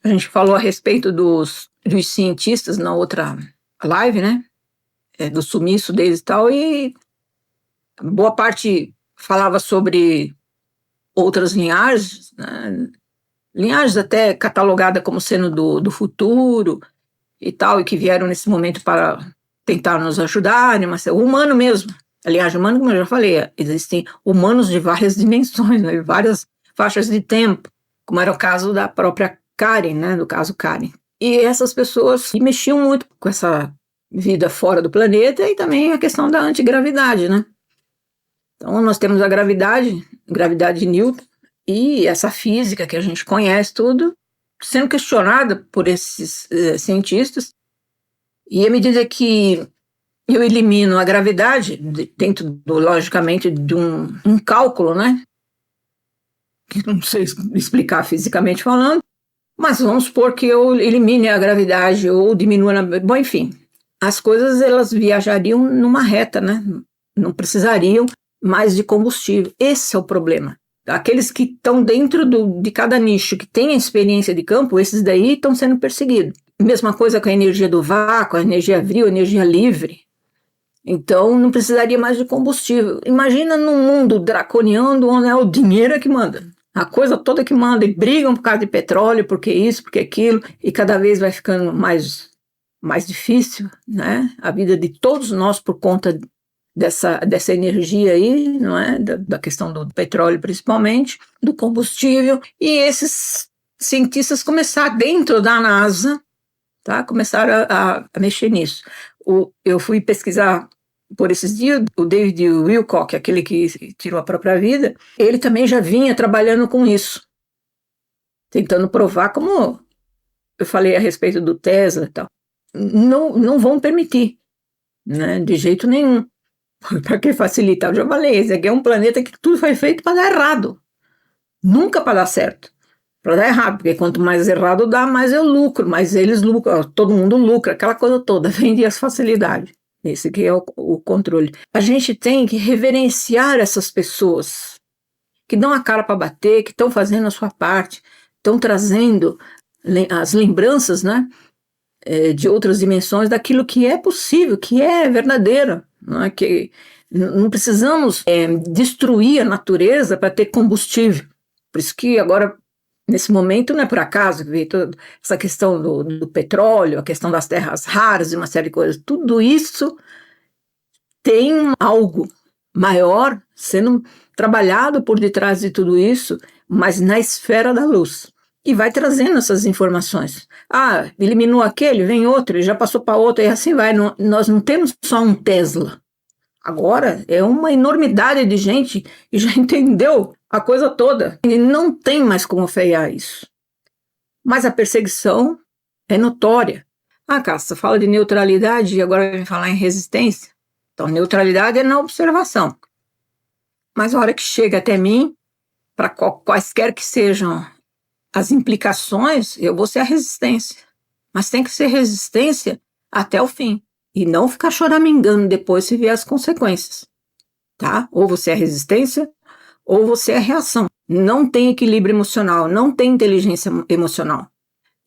A gente falou a respeito dos cientistas na outra live, né? Do sumiço deles e tal, e boa parte falava sobre outras linhagens, né? Linhagens até catalogadas como sendo do futuro e tal, e que vieram nesse momento para tentar nos ajudarem, mas o humano mesmo. Aliás, humano, como eu já falei, existem humanos de várias dimensões, né? Várias faixas de tempo, como era o caso da própria Karen, né? Do caso Karen. E essas pessoas mexiam muito com essa vida fora do planeta e também a questão da antigravidade, né? Então, nós temos a gravidade de Newton, e essa física que a gente conhece tudo, sendo questionada por esses cientistas, e à medida que eu elimino a gravidade, dentro, logicamente, de um cálculo, né? Que não sei explicar fisicamente falando, mas vamos supor que eu elimine a gravidade ou diminua... Bom, enfim, as coisas elas viajariam numa reta, né? Não precisariam mais de combustível. Esse é o problema. Aqueles que estão dentro de cada nicho, que tem a experiência de campo, esses daí estão sendo perseguidos. Mesma coisa com a energia do vácuo, a energia vril, a energia livre. Então, não precisaria mais de combustível. Imagina num mundo draconiano onde é o dinheiro que manda. A coisa toda que manda, e brigam por causa de petróleo, porque isso, porque aquilo, e cada vez vai ficando mais difícil, né? A vida de todos nós por conta dessa energia aí, não é? Da questão do petróleo principalmente, do combustível, e esses cientistas começaram dentro da NASA, tá? Começaram a mexer nisso. Eu fui pesquisar por esses dias, o David Wilcock, aquele que tirou a própria vida, ele também já vinha trabalhando com isso, tentando provar, como eu falei a respeito do Tesla e tal, não vão permitir, né? De jeito nenhum. Para que facilitar? Eu já falei, esse aqui é um planeta que tudo foi feito para dar errado. Nunca para dar certo. Para dar errado, porque quanto mais errado dá, mais eu lucro, mais eles lucram, todo mundo lucra, aquela coisa toda, vende as facilidades. Esse aqui é o controle. A gente tem que reverenciar essas pessoas que dão a cara para bater, que estão fazendo a sua parte, estão trazendo as lembranças, né, de outras dimensões, daquilo que é possível, que é verdadeiro. Não é? Que não precisamos destruir a natureza para ter combustível. Por isso que agora, nesse momento, não é por acaso que veio toda essa questão do petróleo, a questão das terras raras e uma série de coisas. Tudo isso tem algo maior sendo trabalhado por detrás de tudo isso, mas na esfera da luz. E vai trazendo essas informações. Ah, eliminou aquele, vem outro, já passou para outro, e assim vai. Nós não temos só um Tesla. Agora é uma enormidade de gente que já entendeu a coisa toda. E não tem mais como frear isso. Mas a perseguição é notória. Ah, Cássia, você fala de neutralidade e agora vai falar em resistência. Então, neutralidade é na observação. Mas a hora que chega até mim, para quaisquer que sejam as implicações, eu vou ser a resistência. Mas tem que ser resistência até o fim. E não ficar choramingando depois se vier as consequências. Tá? Ou você é resistência, ou você é reação. Não tem equilíbrio emocional, não tem inteligência emocional.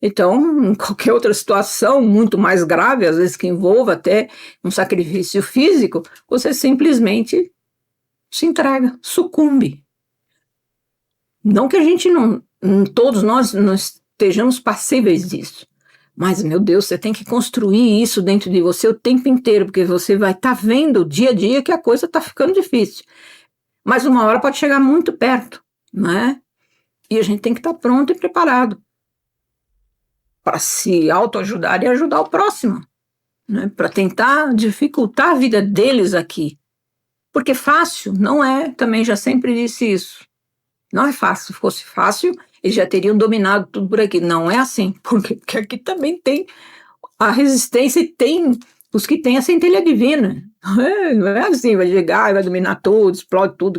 Então, em qualquer outra situação muito mais grave, às vezes que envolva até um sacrifício físico, você simplesmente se entrega, sucumbe. Não que a gente não todos nós não estejamos passíveis disso. Mas, meu Deus, você tem que construir isso dentro de você o tempo inteiro, porque você vai estar vendo dia a dia que a coisa está ficando difícil. Mas uma hora pode chegar muito perto, não é? E a gente tem que estar pronto e preparado para se autoajudar e ajudar o próximo, né? Para tentar dificultar a vida deles aqui. Porque fácil não é, também já sempre disse isso. Não é fácil. Se fosse fácil, eles já teriam dominado tudo por aqui. Não é assim, porque aqui também tem a resistência e tem os que têm a centelha divina. Não é assim, vai chegar e vai dominar tudo, explode tudo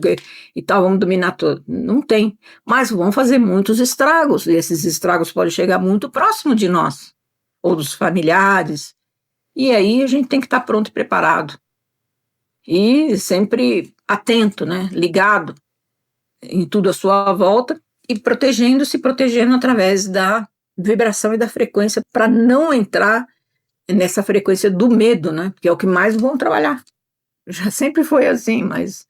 e tal, vamos dominar tudo. Não tem. Mas vão fazer muitos estragos, e esses estragos podem chegar muito próximo de nós, ou dos familiares. E aí a gente tem que estar pronto e preparado. E sempre atento, né? Ligado em tudo à sua volta e protegendo através da vibração e da frequência para não entrar nessa frequência do medo, né? Que é o que mais vão trabalhar. Já sempre foi assim, mas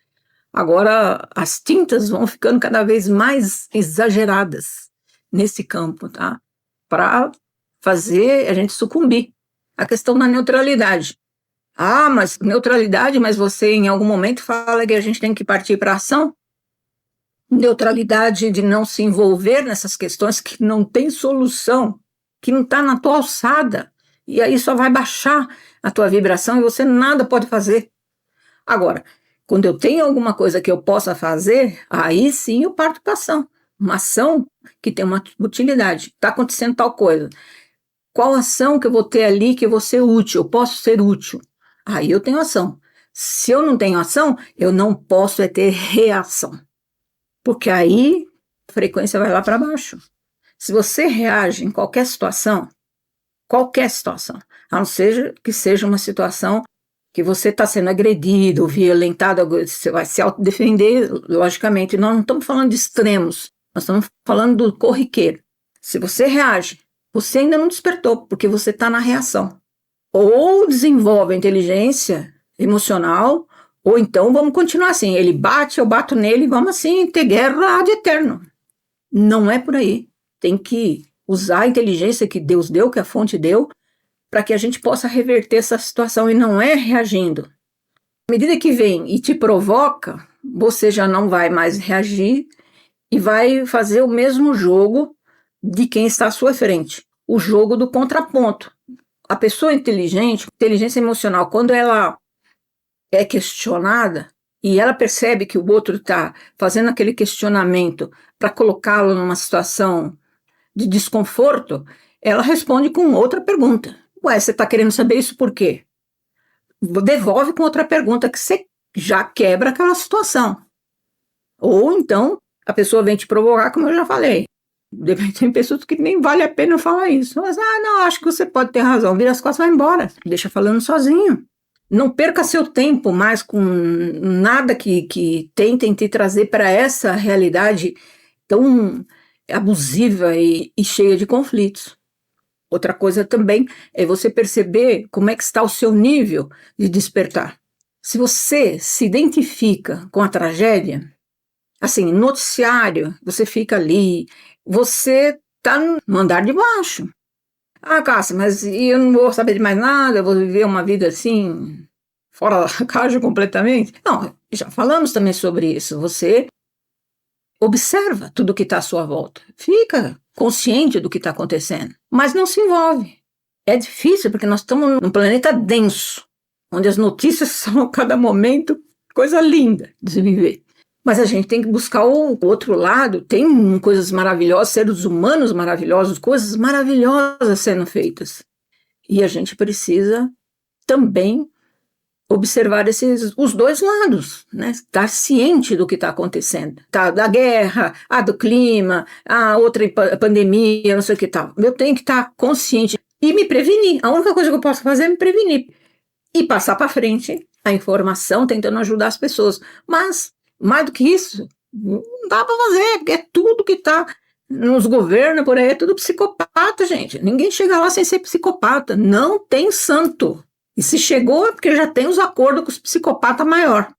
agora as tintas vão ficando cada vez mais exageradas nesse campo, tá? Para fazer a gente sucumbir. A questão da neutralidade. Ah, mas neutralidade, mas você em algum momento fala que a gente tem que partir para a ação? Neutralidade de não se envolver nessas questões que não tem solução, que não está na tua alçada. E aí só vai baixar a tua vibração e você nada pode fazer. Agora, quando eu tenho alguma coisa que eu possa fazer, aí sim eu parto para ação. Uma ação que tem uma utilidade. Está acontecendo tal coisa. Qual ação que eu vou ter ali que eu vou ser útil? Eu posso ser útil. Aí eu tenho ação. Se eu não tenho ação, eu não posso ter reação. Porque aí a frequência vai lá para baixo. Se você reage em qualquer situação, a não ser que seja uma situação que você está sendo agredido, violentado, você vai se autodefender, logicamente. Nós não estamos falando de extremos, nós estamos falando do corriqueiro. Se você reage, você ainda não despertou, porque você está na reação. Ou desenvolve a inteligência emocional, ou então vamos continuar assim. Ele bate, eu bato nele, vamos assim ter guerra ad eterno. Não é por aí. Tem que usar a inteligência que Deus deu, que a fonte deu, para que a gente possa reverter essa situação e não é reagindo. À medida que vem e te provoca, você já não vai mais reagir e vai fazer o mesmo jogo de quem está à sua frente. O jogo do contraponto. A pessoa inteligente, inteligência emocional, quando ela é questionada e ela percebe que o outro está fazendo aquele questionamento para colocá-lo numa situação de desconforto, ela responde com outra pergunta. Ué, você está querendo saber isso por quê? Devolve com outra pergunta que você já quebra aquela situação. Ou então a pessoa vem te provocar, como eu já falei. Tem pessoas que nem vale a pena falar isso. Mas, não, acho que você pode ter razão. Vira as costas e vai embora. Deixa falando sozinho. Não perca seu tempo mais com nada que tentem te trazer para essa realidade tão abusiva e cheia de conflitos. Outra coisa também é você perceber como é que está o seu nível de despertar. Se você se identifica com a tragédia, assim, noticiário, você fica ali, você está no andar de baixo. Ah, Cássia, mas eu não vou saber de mais nada, eu vou viver uma vida assim, fora da caixa completamente? Não, já falamos também sobre isso. Você observa tudo que está à sua volta. Fica consciente do que está acontecendo, mas não se envolve. É difícil porque nós estamos num planeta denso, onde as notícias são a cada momento coisa linda de se viver. Mas a gente tem que buscar o outro lado. Tem coisas maravilhosas, seres humanos maravilhosos, coisas maravilhosas sendo feitas. E a gente precisa também observar os dois lados, né? Estar ciente do que está acontecendo. Tá, da guerra, do clima, outra pandemia, não sei o que tal. Eu tenho que estar consciente e me prevenir. A única coisa que eu posso fazer é me prevenir. E passar para frente a informação, tentando ajudar as pessoas. Mas, mais do que isso, não dá para fazer, porque é tudo que está nos governos por aí, é tudo psicopata, gente. Ninguém chega lá sem ser psicopata. Não tem santo. E se chegou é porque já tem os acordos com os psicopatas maior.